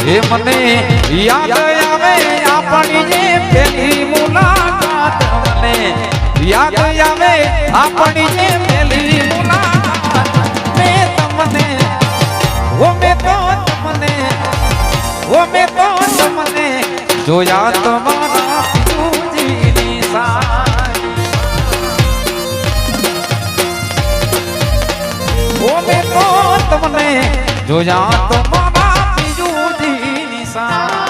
એ મને યાદ આવે આપણી જે પહેલી મુલાકાત મને યાદ આવે આપણી જે પહેલી મુલાકાત મેં તમને મેં તો તમને જોયા તમારા પિયુજીની સાઈ મેં તો તમને જોયા તમારા પિયુજીની સાઈ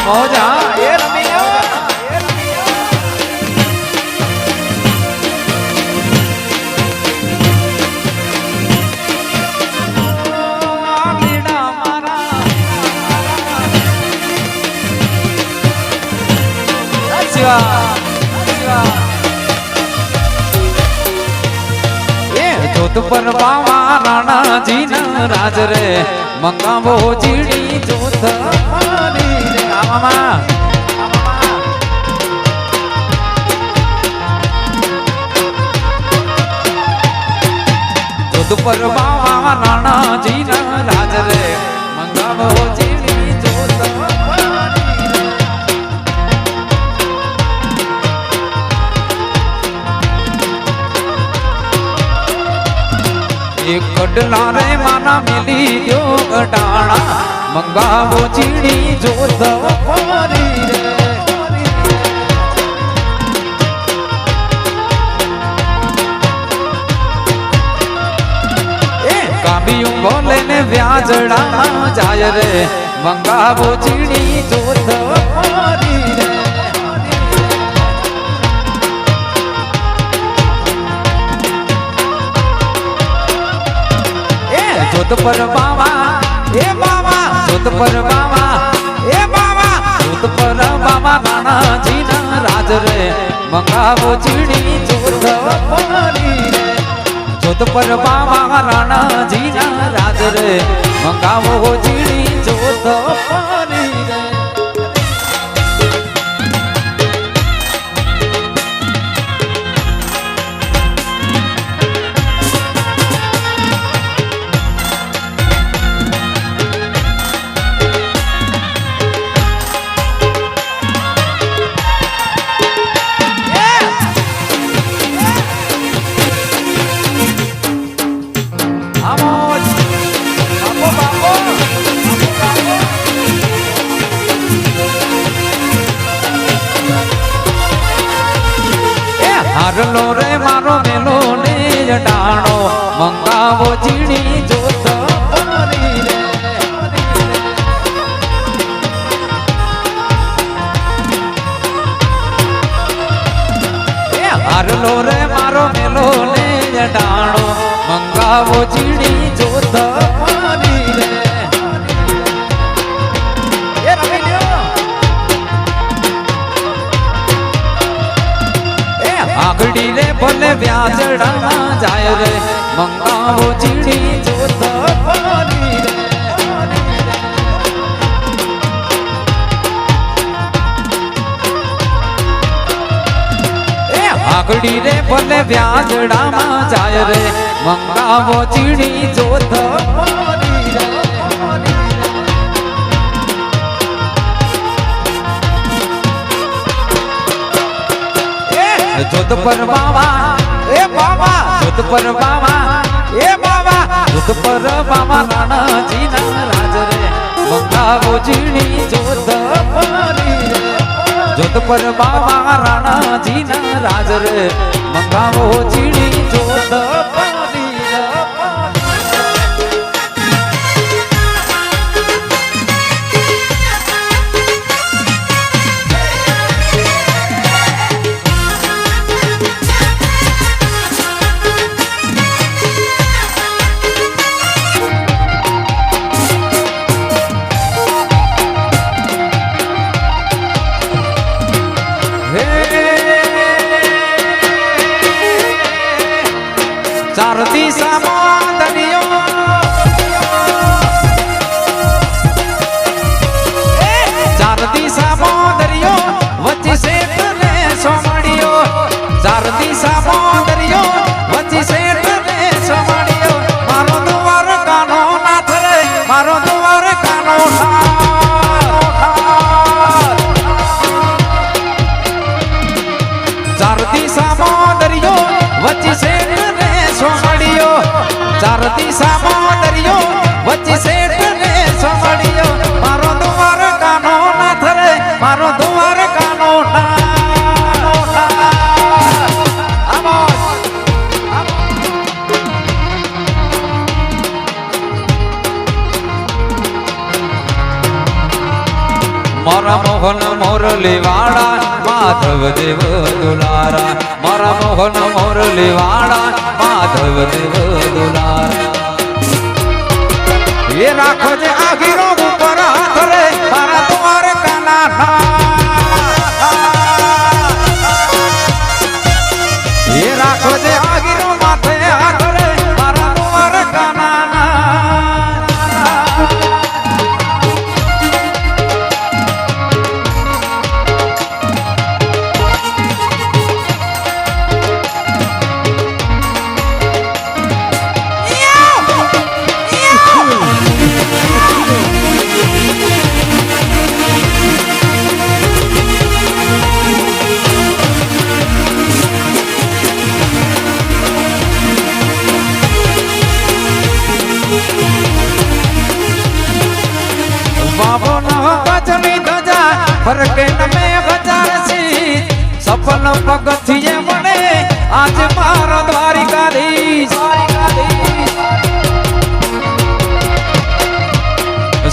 મોજા એ રમિયા લીડા મારા એ જોત પર બાવા રાણાજી ના રાજ રે મંગાવો ચીડી જોત મારી જોધ પર બાવા રાણાજી ના રાજ રે મંગાવો ચીડી જોધ એક કડલા રે માના મિલી ગયો ગટાણા મંગાવો ચીડી જોધ મારી રે એ કાબિયું બોલે ને વ્યાજડા જાય રે મંગાવો ચીડી જોધ મારી રે એ જોધ પર બાવા એ બાવા જોત પર બાવા એ બાવા જોત પર બાવા રાણાજી ના રાજ રે મંગાવો ચીડી જોધ મારી રે જોત પર બાવા રાણાજી ના રાજ રે મંગાવો ચીડી જોધ મારી રે હારલો રે મારો મેલો ને ડાણો મંગાવો ચીડી જોધ મારી રે હારલો રે મારો મેલો ને ડાણો મંગાવો ચીડી જોધ મારી રે આગડી રે ભલે વ્યાજડા જાય રે મંગાવો ચીડી જોધ મારી રે આગડી રે ભલે વ્યાજડામાં જાય રે મંગાવો ચીડી જોધ મારી રે જોધ પર બાવા એ બાવા જોધ પર બાવા એ બાવા જોધ પર બાવા રાણાજી ના રાજ રે મંગાવો ચીડી જોધ મારી રે જોધ પર બાવા રાણાજી ના રાજ રે મંગાવો ચીડી જોધ મારી રે ચાર દિશામાં દરિયો ચાર દિશામાં દરિયો વચ્ચે શેઠ ને સમળ્યો મારો દ્વારકાનો નાથ રે મારો દ્વારકાનો નાથ મારા મોહન મોરલી વાળા માધવ દેવ દુલારા મારા મોહન મોરલી વાળા માધવ દેવ દુલારા એ રાખો જે આખીરો ઉપર હાથ રે મારા દ્વારકાના નાથ એ રાખો જે આખીરો માથે હાથ રે મારા દ્વારકાના ફરકે નમે બજાર છી સફલ પગથિયે મળે આજ મારો દ્વારિકાધીશ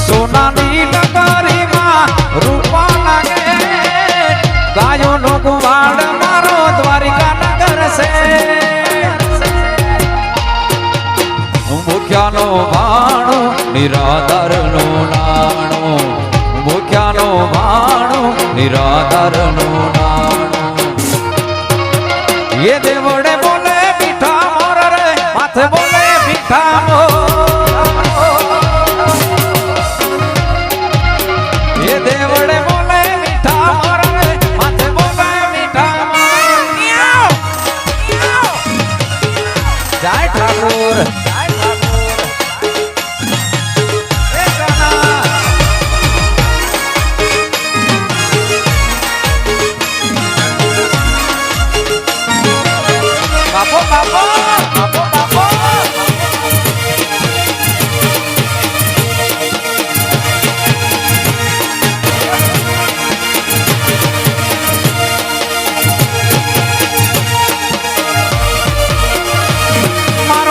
સોનાની નગરીમાં રૂપા લાગે ગાયો નો ગુવાડ મારો દ્વારિકા નગર છે મુખ્યાનો ભાણો નિરાધાર નો નાણો મુખ્યાનો ભાણો નિરાધાર નો નાણો એ દેવડે બોલે મીઠા મોર રે માથે બોલે મીઠા મોર એ દેવડે બોલે મીઠા મોર રે માથે બોલે મીઠા મોર જય ઠાકોર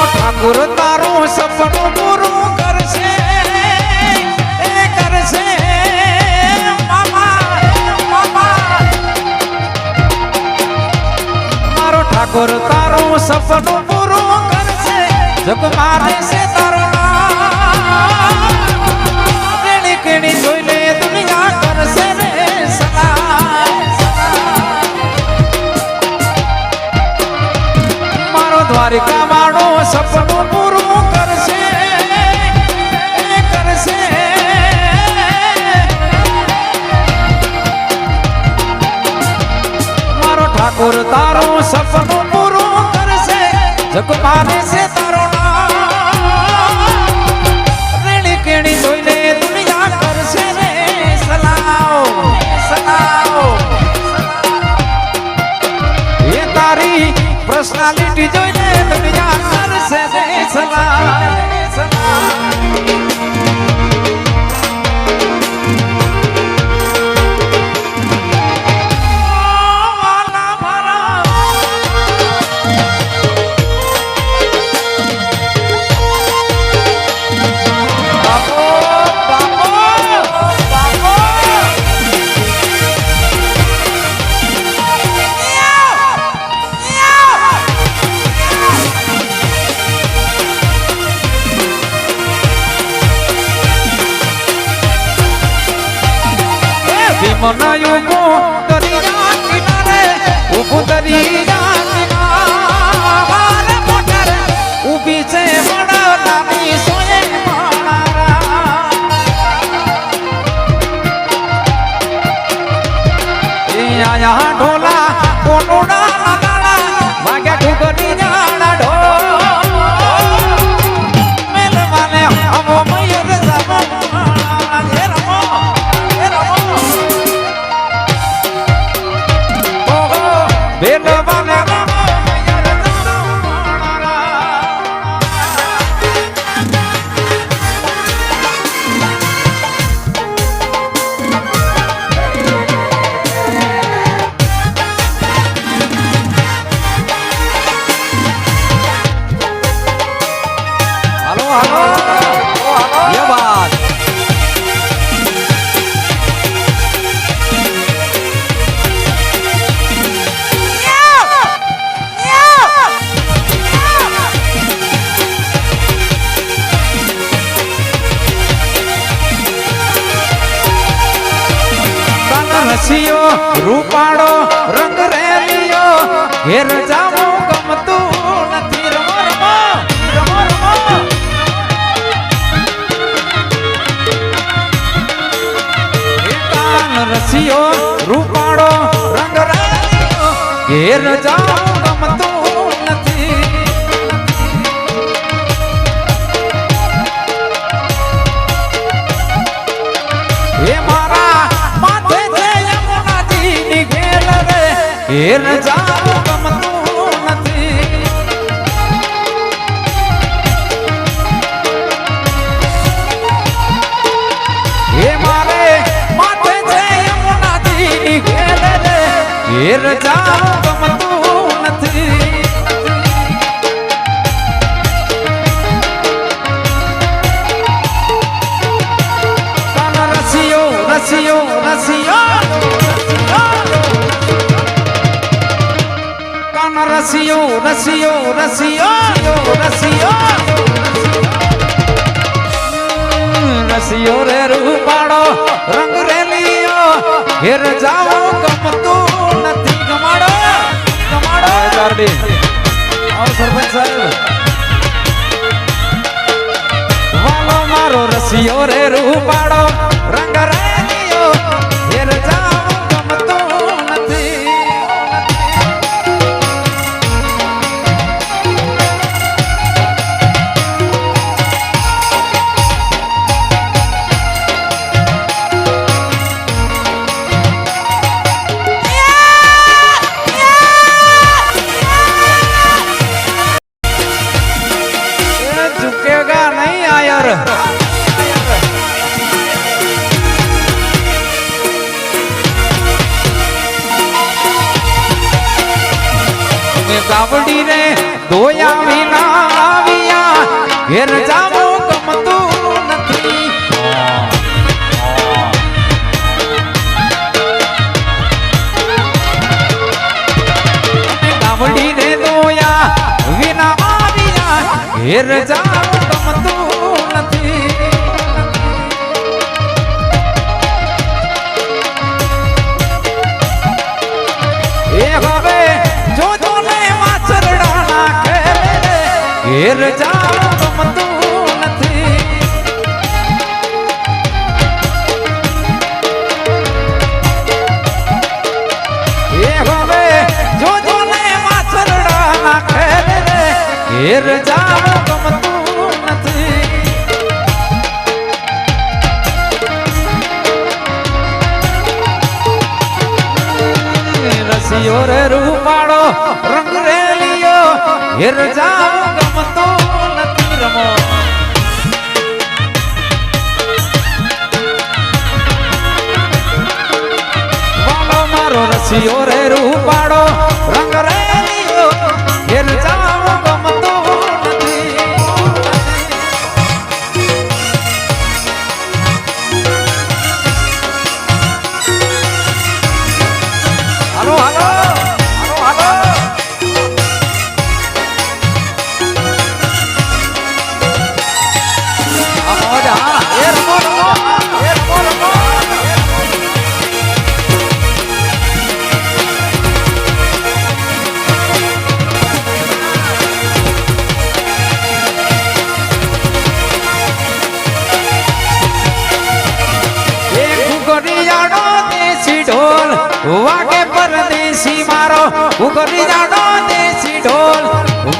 ઠાકોર તારું સપનું પૂરું કરશે એ કરશે મારો ઠાકોર તારું સપનું પૂરું કરશે જગ મારે છે તારું કેણી કેણી જોઈ લે દુનિયા કરશે રે મારો દ્વારિકા વાળો સપનું પૂરું કરશે કરશે મારો ઠાકોર તારું સપનું પૂરું કરશે જગ મારે છે તારું રેણી કેણી જોઈ લે દુનિયા કરશે રે સલાઓ સલાઓ એ તારી પર્સનાલિટી જોઈ લે દુનિયા કરશે રે સલાહ મનાયું દરિયા કિનારે ઉભું દરિયા કિનારે મોટર ઊભી છે વડલાની સોયે આયા ઢોલા કોટોડા લગાડા વાગ્યા ઠુકરી જાડા ઢોલ મેલવાને હમો મયુર હાલો ये बात રસિયો રૂપાળો રંગ રેલિયો ઘેર જાવું ગમતું નથી રમો રમો રમો રમો રસિયો રૂપાળો રંગ રેલિયો ઘેર જાવું ગમતું નથી હે મારા માથે ઘેર જાવું ગમતું નથી હે મારે માથે છે યમુનાજી ઘેર રે ઘેર જાવું ગમતું નથી કાન રસિયો રસિયો રસિયો રસિયો રસિયો રસિયો રસિયો રસિયો રે રૂપાળો રંગ રેલિયો ઘેર જાવો ગમતું નથી ગમાડો ગમાડો ચારડી આવો સરપંચ સાહેબ વાલો મારો રસિયો રે રૂપાળો રંગ રેલિયો ઘેર જાવો ગમતું નથી ગાવડી રે દોયા વિના આવ્યા ઘેર જાવું ગમતું નથી ગાવડી રે દોયા વિના આવ્યા ઘેર જાવું ગમતું નથી એ હવે જોજો ઘેર જાવું ગમતું નથી એ હવે જોજો ને વાછરડા નાખે રે ઘેર જાવું ગમતું નથી રસિયો રે રૂપાળો રંગ રેલિયો ઘેર જાવું ગમતું નથી રમો વાલો મારો રસિયો રે રૂપાળો રંગ રેલિયો ઘેર જાવું ગમતું નથી હાલો હાલો ઢોલ વાગે પરદેશી મારો ઉગરી જાડો દેશી ઢોલ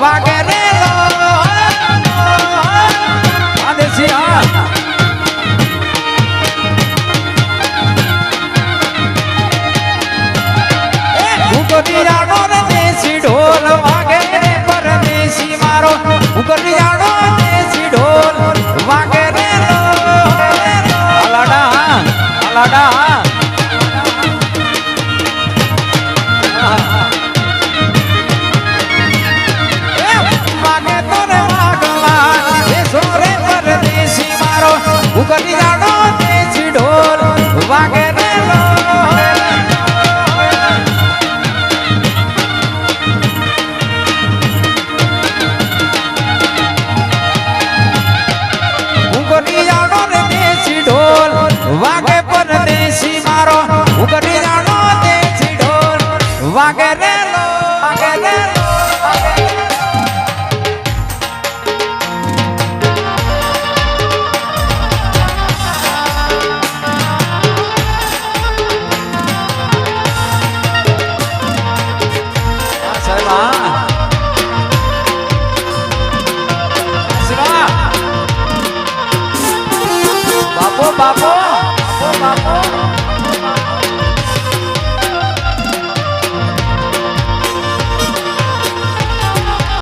વાગે રે દેશી ઉગરી જાડો દેશી ઢોલ વાગે રે પરદેશી મારો ઉગરી જાડો દેશી ઢોલ વાગે રે અલાડા અલાડા લાગે